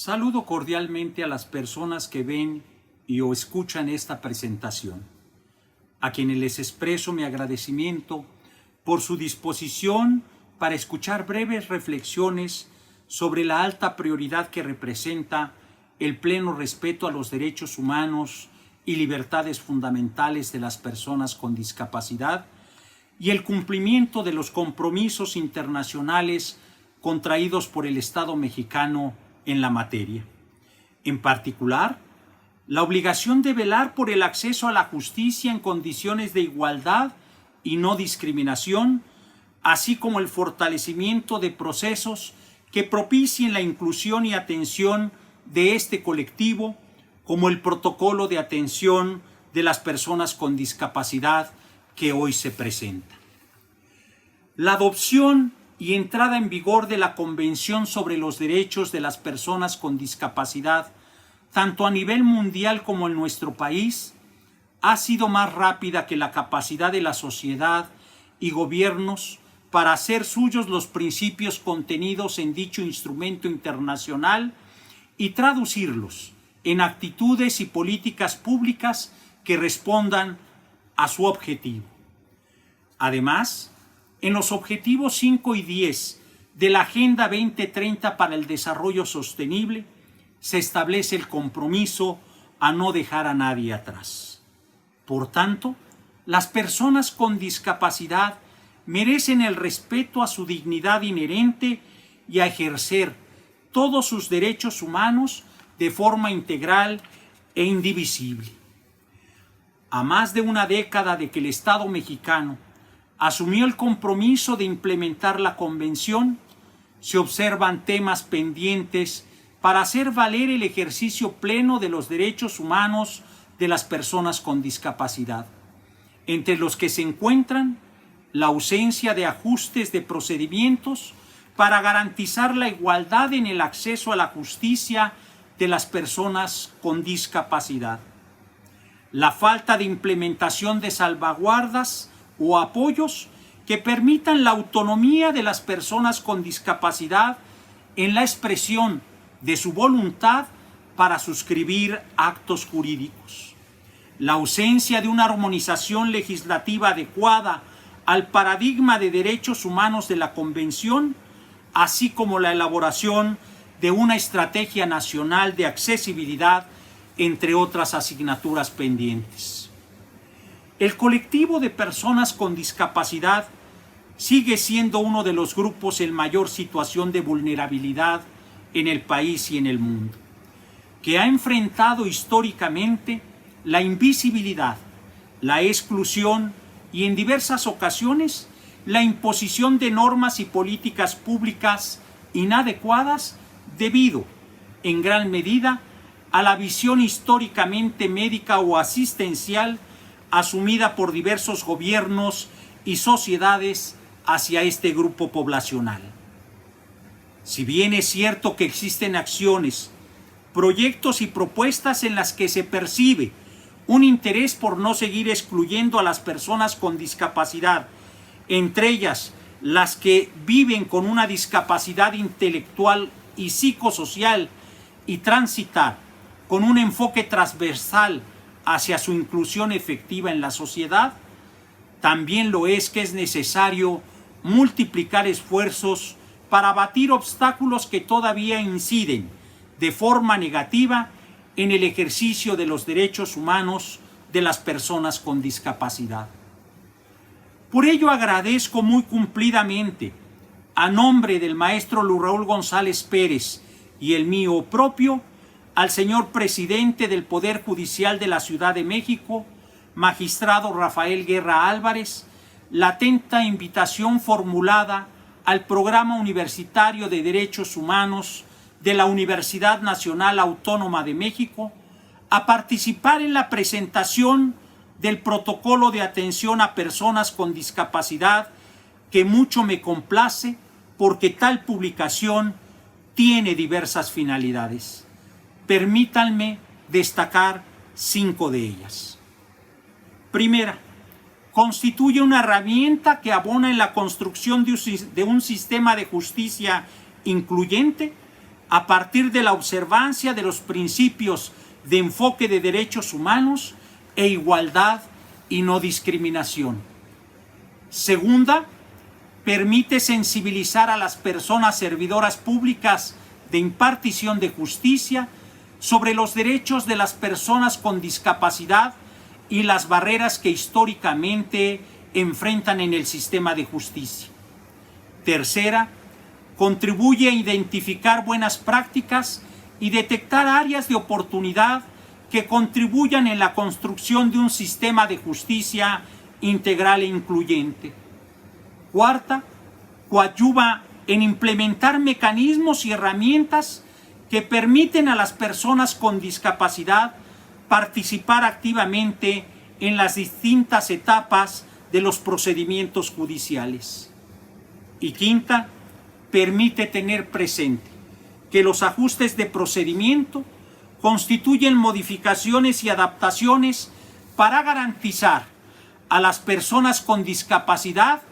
Saludo cordialmente a las personas que ven y o escuchan esta presentación, a quienes les expreso mi agradecimiento por su disposición para escuchar breves reflexiones sobre la alta prioridad que representa el pleno respeto a los derechos humanos y libertades fundamentales de las personas con discapacidad y el cumplimiento de los compromisos internacionales contraídos por el Estado mexicano en la materia. En particular, la obligación de velar por el acceso a la justicia en condiciones de igualdad y no discriminación, así como el fortalecimiento de procesos que propicien la inclusión y atención de este colectivo, como el protocolo de atención de las personas con discapacidad que hoy se presenta. La adopción y entrada en vigor de la Convención sobre los Derechos de las Personas con Discapacidad, tanto a nivel mundial como en nuestro país, ha sido más rápida que la capacidad de la sociedad y gobiernos para hacer suyos los principios contenidos en dicho instrumento internacional y traducirlos en actitudes y políticas públicas que respondan a su objetivo. Además, en los objetivos 5 y 10 de la Agenda 2030 para el Desarrollo Sostenible se establece el compromiso a no dejar a nadie atrás. Por tanto, las personas con discapacidad merecen el respeto a su dignidad inherente y a ejercer todos sus derechos humanos de forma integral e indivisible. A más de una década de que el Estado mexicano asumió el compromiso de implementar la Convención, se observan temas pendientes para hacer valer el ejercicio pleno de los derechos humanos de las personas con discapacidad, entre los que se encuentran la ausencia de ajustes de procedimientos para garantizar la igualdad en el acceso a la justicia de las personas con discapacidad, la falta de implementación de salvaguardas o apoyos que permitan la autonomía de las personas con discapacidad en la expresión de su voluntad para suscribir actos jurídicos, la ausencia de una armonización legislativa adecuada al paradigma de derechos humanos de la Convención, así como la elaboración de una estrategia nacional de accesibilidad, entre otras asignaturas pendientes. El colectivo de personas con discapacidad sigue siendo uno de los grupos en mayor situación de vulnerabilidad en el país y en el mundo, que ha enfrentado históricamente la invisibilidad, la exclusión y en diversas ocasiones la imposición de normas y políticas públicas inadecuadas debido, en gran medida, a la visión históricamente médica o asistencial asumida por diversos gobiernos y sociedades hacia este grupo poblacional. Si bien es cierto que existen acciones, proyectos y propuestas en las que se percibe un interés por no seguir excluyendo a las personas con discapacidad, entre ellas las que viven con una discapacidad intelectual y psicosocial, y transitar con un enfoque transversal hacia su inclusión efectiva en la sociedad, también lo es que es necesario multiplicar esfuerzos para abatir obstáculos que todavía inciden de forma negativa en el ejercicio de los derechos humanos de las personas con discapacidad. Por ello agradezco muy cumplidamente, a nombre del maestro Luis Raúl González Pérez y el mío propio, al señor presidente del Poder Judicial de la Ciudad de México, magistrado Rafael Guerra Álvarez, la atenta invitación formulada al Programa Universitario de Derechos Humanos de la Universidad Nacional Autónoma de México a participar en la presentación del protocolo de atención a personas con discapacidad, que mucho me complace porque tal publicación tiene diversas finalidades. Permítanme destacar 5 de ellas. Primera, constituye una herramienta que abona en la construcción de un sistema de justicia incluyente a partir de la observancia de los principios de enfoque de derechos humanos e igualdad y no discriminación. Segunda, permite sensibilizar a las personas servidoras públicas de impartición de justicia sobre los derechos de las personas con discapacidad y las barreras que históricamente enfrentan en el sistema de justicia. Tercera, contribuye a identificar buenas prácticas y detectar áreas de oportunidad que contribuyan en la construcción de un sistema de justicia integral e incluyente. Cuarta, coadyuva en implementar mecanismos y herramientas que permiten a las personas con discapacidad participar activamente en las distintas etapas de los procedimientos judiciales. Y quinta, permite tener presente que los ajustes de procedimiento constituyen modificaciones y adaptaciones para garantizar a las personas con discapacidad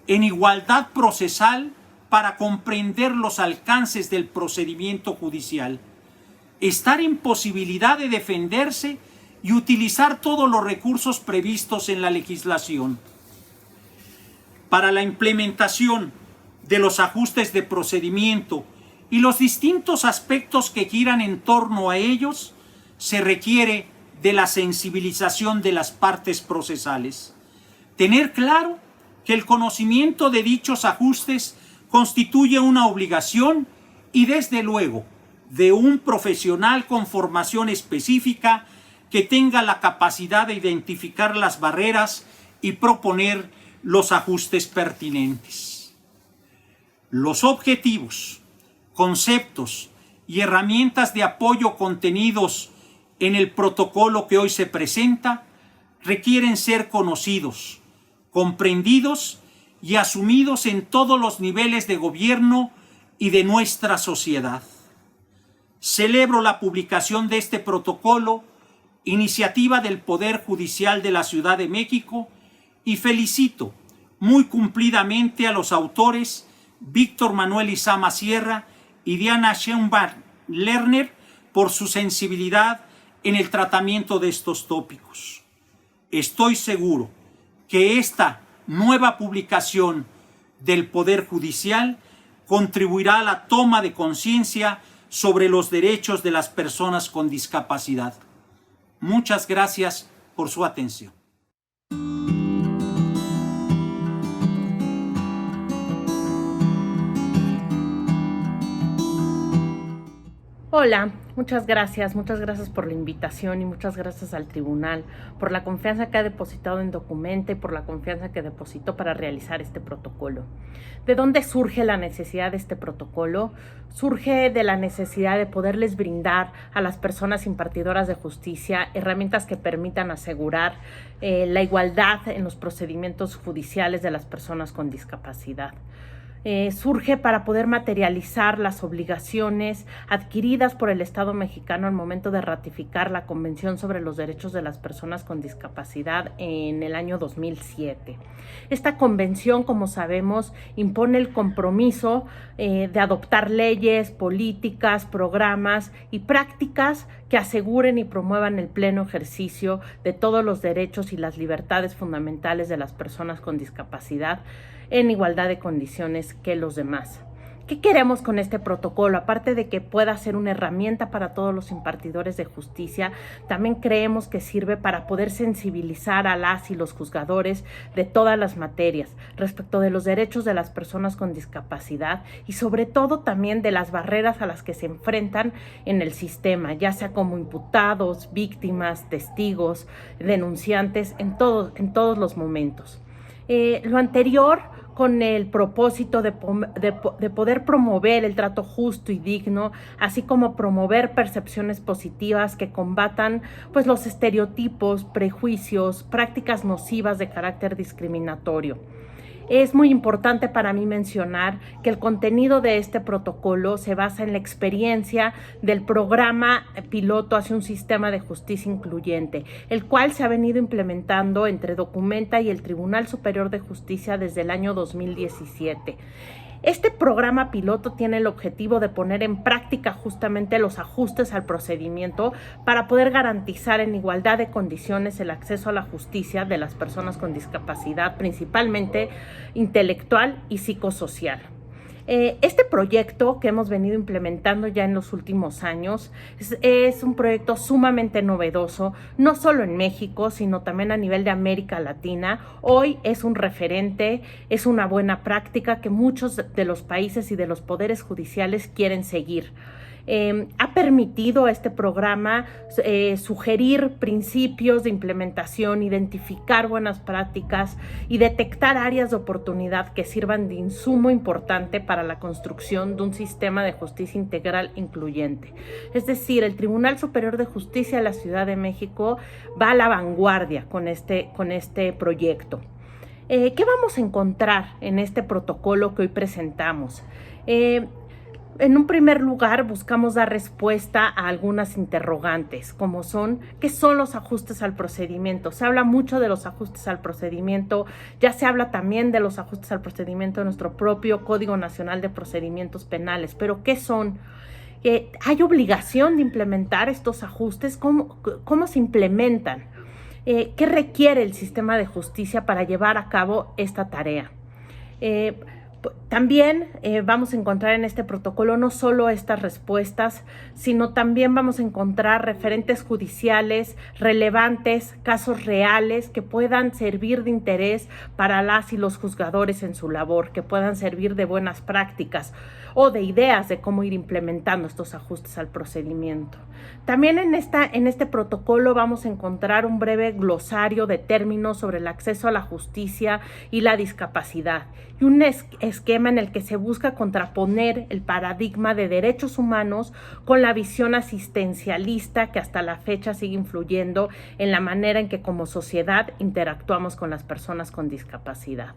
en igualdad procesal para comprender los alcances del procedimiento judicial, estar en posibilidad de defenderse y utilizar todos los recursos previstos en la legislación. Para la implementación de los ajustes de procedimiento y los distintos aspectos que giran en torno a ellos, se requiere de la sensibilización de las partes procesales. Tener claro que el conocimiento de dichos ajustes constituye una obligación y, desde luego, de un profesional con formación específica que tenga la capacidad de identificar las barreras y proponer los ajustes pertinentes. Los objetivos, conceptos y herramientas de apoyo contenidos en el protocolo que hoy se presenta requieren ser conocidos, comprendidos y asumidos en todos los niveles de gobierno y de nuestra sociedad. Celebro la publicación de este protocolo, iniciativa del Poder Judicial de la Ciudad de México, y felicito muy cumplidamente a los autores Víctor Manuel Izama Sierra y Diana Schoenbach Lerner por su sensibilidad en el tratamiento de estos tópicos. Estoy seguro que esta nueva publicación del Poder Judicial contribuirá a la toma de conciencia sobre los derechos de las personas con discapacidad. Muchas gracias por su atención. Hola, muchas gracias por la invitación y muchas gracias al tribunal por la confianza que ha depositado en Documenta y por la confianza que depositó para realizar este protocolo. ¿De dónde surge la necesidad de este protocolo? Surge de la necesidad de poderles brindar a las personas impartidoras de justicia herramientas que permitan asegurar la igualdad en los procedimientos judiciales de las personas con discapacidad. Surge para poder materializar las obligaciones adquiridas por el Estado mexicano al momento de ratificar la Convención sobre los Derechos de las Personas con Discapacidad en el año 2007. Esta convención, como sabemos, impone el compromiso de adoptar leyes, políticas, programas y prácticas que aseguren y promuevan el pleno ejercicio de todos los derechos y las libertades fundamentales de las personas con discapacidad en igualdad de condiciones que los demás. ¿Qué queremos con este protocolo? Aparte de que pueda ser una herramienta para todos los impartidores de justicia, también creemos que sirve para poder sensibilizar a las y los juzgadores de todas las materias respecto de los derechos de las personas con discapacidad y sobre todo también de las barreras a las que se enfrentan en el sistema, ya sea como imputados, víctimas, testigos, denunciantes, en todos los momentos. Lo anterior con el propósito de poder promover el trato justo y digno, así como promover percepciones positivas que combatan pues, los estereotipos, prejuicios, prácticas nocivas de carácter discriminatorio. Es muy importante para mí mencionar que el contenido de este protocolo se basa en la experiencia del programa piloto hacia un sistema de justicia incluyente, el cual se ha venido implementando entre Documenta y el Tribunal Superior de Justicia desde el año 2017. Este programa piloto tiene el objetivo de poner en práctica justamente los ajustes al procedimiento para poder garantizar en igualdad de condiciones el acceso a la justicia de las personas con discapacidad, principalmente intelectual y psicosocial. Este proyecto que hemos venido implementando ya en los últimos años es un proyecto sumamente novedoso, no solo en México, sino también a nivel de América Latina. Hoy es un referente, es una buena práctica que muchos de los países y de los poderes judiciales quieren seguir. Ha permitido este programa sugerir principios de implementación, identificar buenas prácticas y detectar áreas de oportunidad que sirvan de insumo importante para la construcción de un sistema de justicia integral incluyente. Es decir, el Tribunal Superior de Justicia de la Ciudad de México va a la vanguardia con este proyecto. ¿Qué vamos a encontrar en este protocolo que hoy presentamos? En un primer lugar, buscamos dar respuesta a algunas interrogantes, como son, ¿qué son los ajustes al procedimiento? Se habla mucho de los ajustes al procedimiento, ya se habla también de los ajustes al procedimiento de nuestro propio Código Nacional de Procedimientos Penales, pero ¿qué son? ¿Hay obligación de implementar estos ajustes? ¿Cómo se implementan? ¿Qué requiere el sistema de justicia para llevar a cabo esta tarea? También vamos a encontrar en este protocolo no solo estas respuestas, sino también vamos a encontrar referentes judiciales relevantes, casos reales que puedan servir de interés para las y los juzgadores en su labor, que puedan servir de buenas prácticas o de ideas de cómo ir implementando estos ajustes al procedimiento. También en este protocolo vamos a encontrar un breve glosario de términos sobre el acceso a la justicia y la discapacidad, y un esquema en el que se busca contraponer el paradigma de derechos humanos con la visión asistencialista que hasta la fecha sigue influyendo en la manera en que como sociedad interactuamos con las personas con discapacidad.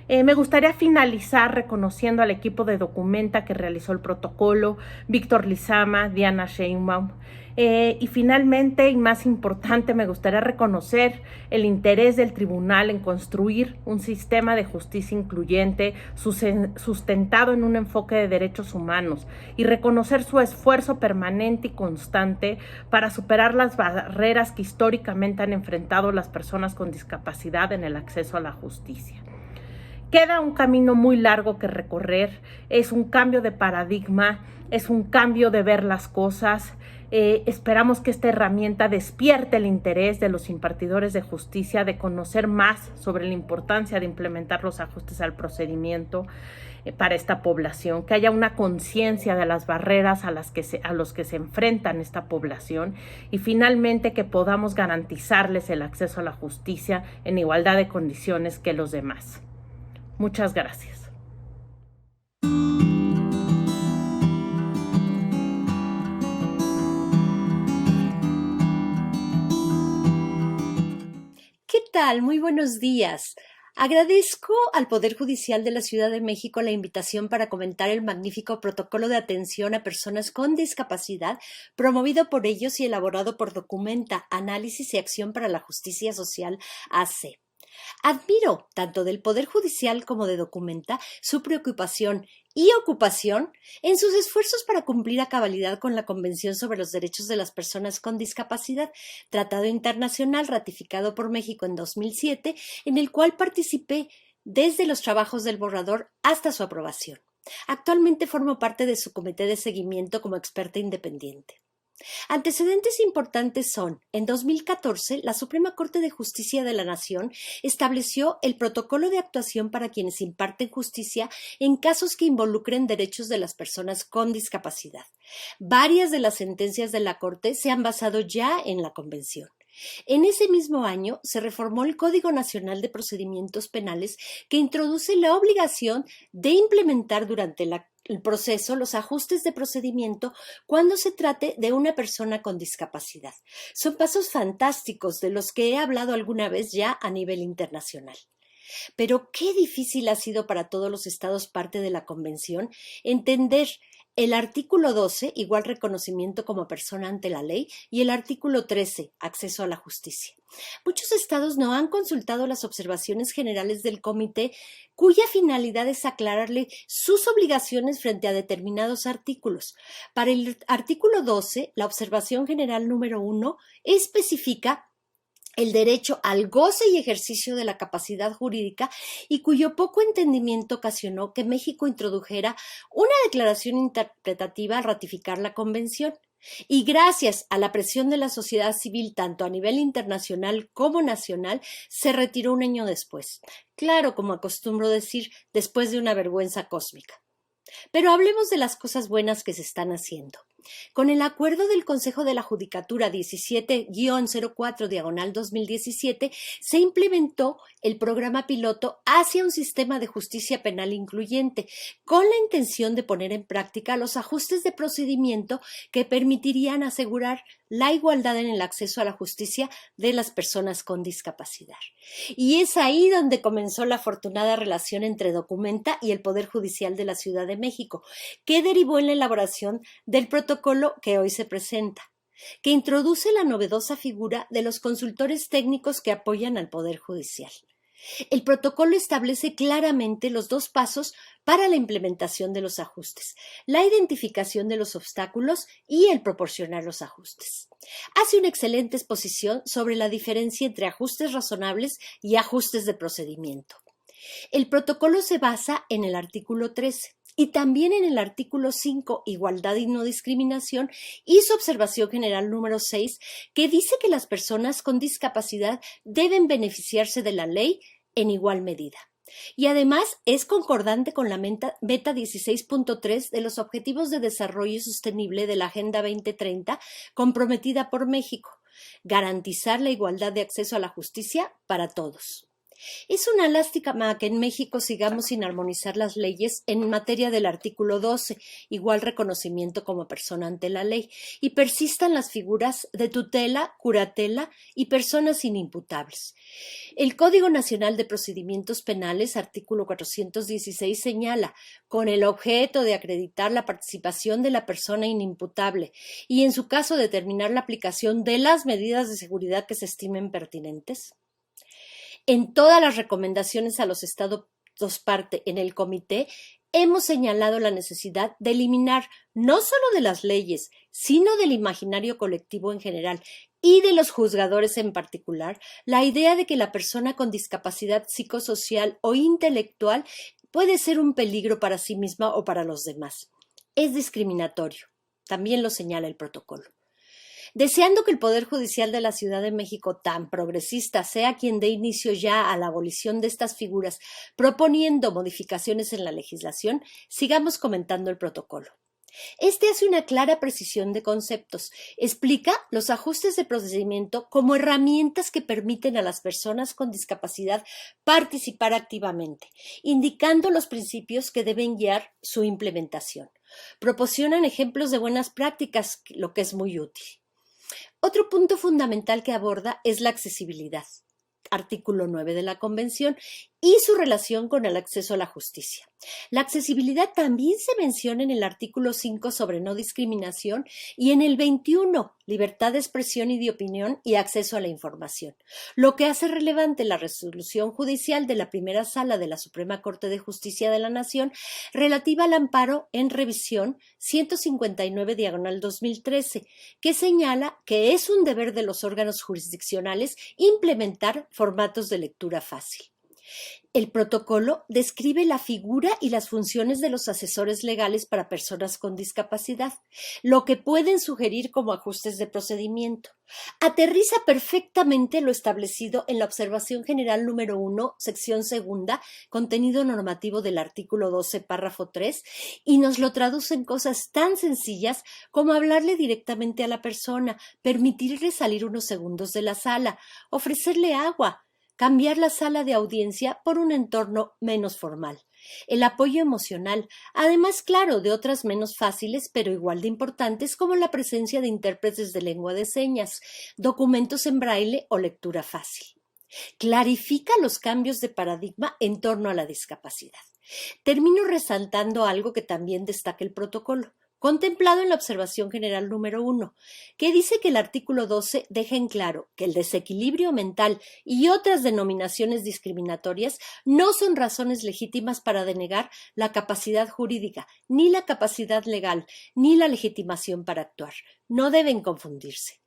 Me gustaría finalizar reconociendo al equipo de Documenta que realizó el protocolo, Víctor Lizama, Diana Sheinbaum. Y finalmente, y más importante, me gustaría reconocer el interés del tribunal en construir un sistema de justicia incluyente sustentado en un enfoque de derechos humanos y reconocer su esfuerzo permanente y constante para superar las barreras que históricamente han enfrentado las personas con discapacidad en el acceso a la justicia. Queda un camino muy largo que recorrer, es un cambio de paradigma, es un cambio de ver las cosas. Esperamos que esta herramienta despierte el interés de los impartidores de justicia de conocer más sobre la importancia de implementar los ajustes al procedimiento para esta población, que haya una conciencia de las barreras a los que se enfrentan esta población y finalmente que podamos garantizarles el acceso a la justicia en igualdad de condiciones que los demás. Muchas gracias. ¿Qué tal? Muy buenos días. Agradezco al Poder Judicial de la Ciudad de México la invitación para comentar el magnífico protocolo de atención a personas con discapacidad promovido por ellos y elaborado por Documenta, Análisis y Acción para la Justicia Social AC. Admiro, tanto del Poder Judicial como de Documenta, su preocupación y ocupación en sus esfuerzos para cumplir a cabalidad con la Convención sobre los Derechos de las Personas con Discapacidad, tratado internacional ratificado por México en 2007, en el cual participé desde los trabajos del borrador hasta su aprobación. Actualmente formo parte de su comité de seguimiento como experta independiente. Antecedentes importantes son, en 2014, la Suprema Corte de Justicia de la Nación estableció el protocolo de actuación para quienes imparten justicia en casos que involucren derechos de las personas con discapacidad. Varias de las sentencias de la Corte se han basado ya en la Convención. En ese mismo año se reformó el Código Nacional de Procedimientos Penales que introduce la obligación de implementar durante el proceso los ajustes de procedimiento cuando se trate de una persona con discapacidad. Son pasos fantásticos de los que he hablado alguna vez ya a nivel internacional. Pero qué difícil ha sido para todos los estados parte de la Convención entender el artículo 12, igual reconocimiento como persona ante la ley, y el artículo 13, acceso a la justicia. Muchos estados no han consultado las observaciones generales del comité, cuya finalidad es aclararle sus obligaciones frente a determinados artículos. Para el artículo 12, la observación general número 1 especifica el derecho al goce y ejercicio de la capacidad jurídica y cuyo poco entendimiento ocasionó que México introdujera una declaración interpretativa al ratificar la convención. Y gracias a la presión de la sociedad civil, tanto a nivel internacional como nacional, se retiró un año después. Claro, como acostumbro decir, después de una vergüenza cósmica. Pero hablemos de las cosas buenas que se están haciendo. Con el acuerdo del Consejo de la Judicatura 17-04/2017 se implementó el programa piloto hacia un sistema de justicia penal incluyente, con la intención de poner en práctica los ajustes de procedimiento que permitirían asegurar la igualdad en el acceso a la justicia de las personas con discapacidad. Y es ahí donde comenzó la afortunada relación entre Documenta y el Poder Judicial de la Ciudad de México, que derivó en la elaboración del protocolo que hoy se presenta, que introduce la novedosa figura de los consultores técnicos que apoyan al Poder Judicial. El protocolo establece claramente los dos pasos para la implementación de los ajustes, la identificación de los obstáculos y el proporcionar los ajustes. Hace una excelente exposición sobre la diferencia entre ajustes razonables y ajustes de procedimiento. El protocolo se basa en el artículo 13 y también en el artículo 5, igualdad y no discriminación, y su observación general número 6, que dice que las personas con discapacidad deben beneficiarse de la ley en igual medida. Y además es concordante con la meta 16.3 de los Objetivos de Desarrollo Sostenible de la Agenda 2030 comprometida por México, garantizar la igualdad de acceso a la justicia para todos. Es una lástima que en México sigamos sin armonizar las leyes en materia del artículo 12, igual reconocimiento como persona ante la ley, y persistan las figuras de tutela, curatela y personas inimputables. El Código Nacional de Procedimientos Penales, artículo 416, señala, con el objeto de acreditar la participación de la persona inimputable y, en su caso, determinar la aplicación de las medidas de seguridad que se estimen pertinentes. En todas las recomendaciones a los estados parte en el comité, hemos señalado la necesidad de eliminar no solo de las leyes, sino del imaginario colectivo en general y de los juzgadores en particular, la idea de que la persona con discapacidad psicosocial o intelectual puede ser un peligro para sí misma o para los demás. Es discriminatorio. También lo señala el protocolo. Deseando que el Poder Judicial de la Ciudad de México, tan progresista, sea quien dé inicio ya a la abolición de estas figuras, proponiendo modificaciones en la legislación, sigamos comentando el protocolo. Este hace una clara precisión de conceptos, explica los ajustes de procedimiento como herramientas que permiten a las personas con discapacidad participar activamente, indicando los principios que deben guiar su implementación. Proporcionan ejemplos de buenas prácticas, lo que es muy útil. Otro punto fundamental que aborda es la accesibilidad, artículo 9 de la Convención, y su relación con el acceso a la justicia. La accesibilidad también se menciona en el artículo 5 sobre no discriminación y en el 21, libertad de expresión y de opinión y acceso a la información, lo que hace relevante la resolución judicial de la primera sala de la Suprema Corte de Justicia de la Nación relativa al amparo en revisión 159/2013, que señala que es un deber de los órganos jurisdiccionales implementar formatos de lectura fácil. El protocolo describe la figura y las funciones de los asesores legales para personas con discapacidad, lo que pueden sugerir como ajustes de procedimiento. Aterriza perfectamente lo establecido en la observación general número 1, sección segunda, contenido normativo del artículo 12, párrafo 3, y nos lo traduce en cosas tan sencillas como hablarle directamente a la persona, permitirle salir unos segundos de la sala, ofrecerle agua, cambiar la sala de audiencia por un entorno menos formal. El apoyo emocional, además, claro, de otras menos fáciles, pero igual de importantes, como la presencia de intérpretes de lengua de señas, documentos en braille o lectura fácil. Clarifica los cambios de paradigma en torno a la discapacidad. Termino resaltando algo que también destaca el protocolo. contemplado en la observación general número 1, que dice que el artículo 12 deja en claro que el desequilibrio mental y otras denominaciones discriminatorias no son razones legítimas para denegar la capacidad jurídica, ni la capacidad legal, ni la legitimación para actuar. No deben confundirse.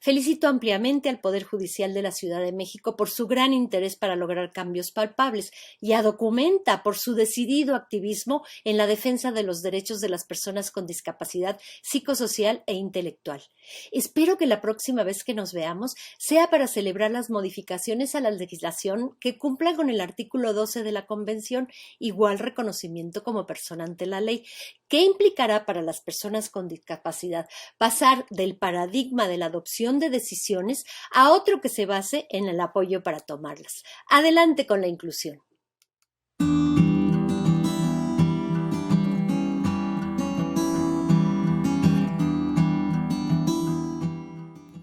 Felicito ampliamente al Poder Judicial de la Ciudad de México por su gran interés para lograr cambios palpables y a Documenta por su decidido activismo en la defensa de los derechos de las personas con discapacidad psicosocial e intelectual. Espero que la próxima vez que nos veamos sea para celebrar las modificaciones a la legislación que cumplan con el artículo 12 de la Convención, igual reconocimiento como persona ante la ley, que implicará para las personas con discapacidad pasar del paradigma de la adopción de decisiones a otro que se base en el apoyo para tomarlas. Adelante con la inclusión.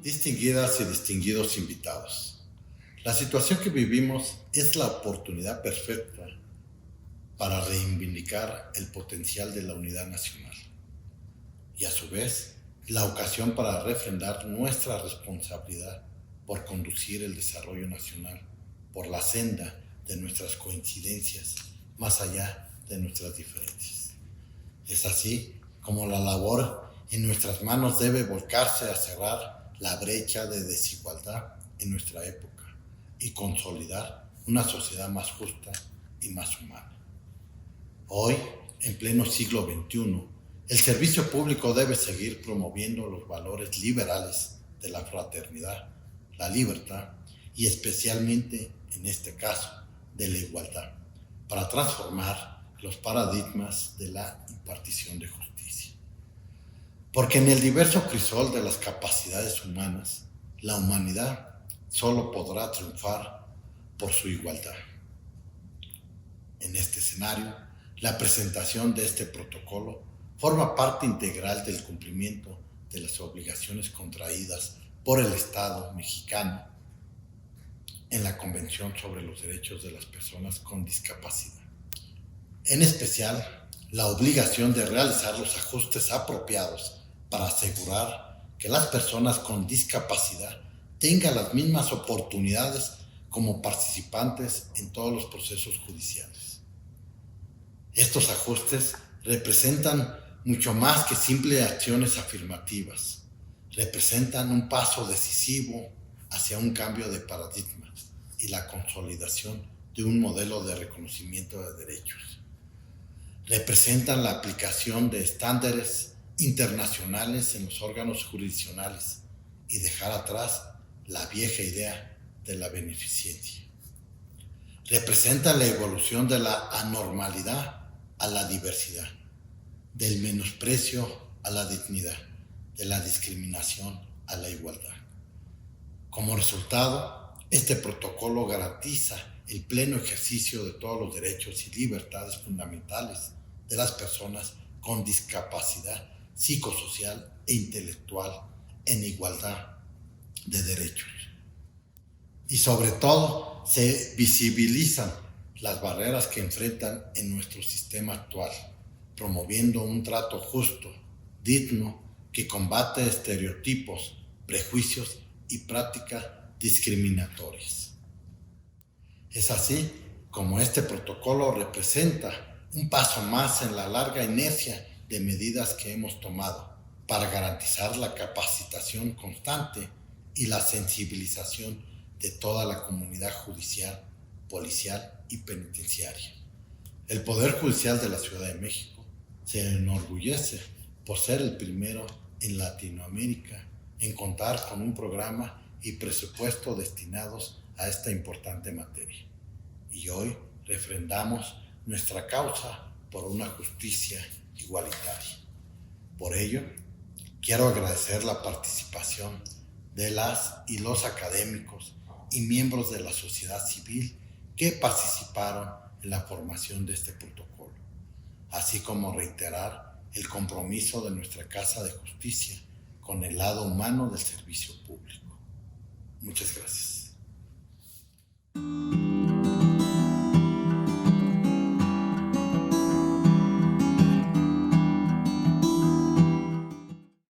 Distinguidas y distinguidos invitados, la situación que vivimos es la oportunidad perfecta para reivindicar el potencial de la unidad nacional y a su vez la ocasión para refrendar nuestra responsabilidad por conducir el desarrollo nacional por la senda de nuestras coincidencias más allá de nuestras diferencias. Es así como la labor en nuestras manos debe volcarse a cerrar la brecha de desigualdad en nuestra época y consolidar una sociedad más justa y más humana. Hoy, en pleno siglo XXI, el servicio público debe seguir promoviendo los valores liberales de la fraternidad, la libertad y especialmente, en este caso, de la igualdad, para transformar los paradigmas de la impartición de justicia. Porque en el diverso crisol de las capacidades humanas, la humanidad solo podrá triunfar por su igualdad. En este escenario, la presentación de este protocolo forma parte integral del cumplimiento de las obligaciones contraídas por el Estado mexicano en la Convención sobre los Derechos de las Personas con Discapacidad. En especial, la obligación de realizar los ajustes apropiados para asegurar que las personas con discapacidad tengan las mismas oportunidades como participantes en todos los procesos judiciales. Estos ajustes representan mucho más que simples acciones afirmativas. Representan un paso decisivo hacia un cambio de paradigma y la consolidación de un modelo de reconocimiento de derechos. Representan la aplicación de estándares internacionales en los órganos jurisdiccionales y dejar atrás la vieja idea de la beneficencia. Representan la evolución de la anormalidad a la diversidad, del menosprecio a la dignidad, de la discriminación a la igualdad. Como resultado, este protocolo garantiza el pleno ejercicio de todos los derechos y libertades fundamentales de las personas con discapacidad psicosocial e intelectual en igualdad de derechos. Y sobre todo, se visibilizan las barreras que enfrentan en nuestro sistema actual, promoviendo un trato justo, digno, que combate estereotipos, prejuicios y prácticas discriminatorias. Es así como este protocolo representa un paso más en la larga inercia de medidas que hemos tomado para garantizar la capacitación constante y la sensibilización de toda la comunidad judicial, policial y penitenciaria. El Poder Judicial de la Ciudad de México se enorgullece por ser el primero en Latinoamérica en contar con un programa y presupuesto destinados a esta importante materia. Y hoy refrendamos nuestra causa por una justicia igualitaria. Por ello, quiero agradecer la participación de las y los académicos y miembros de la sociedad civil que participaron en la formación de este protocolo, así como reiterar el compromiso de nuestra Casa de Justicia con el lado humano del servicio público. Muchas gracias.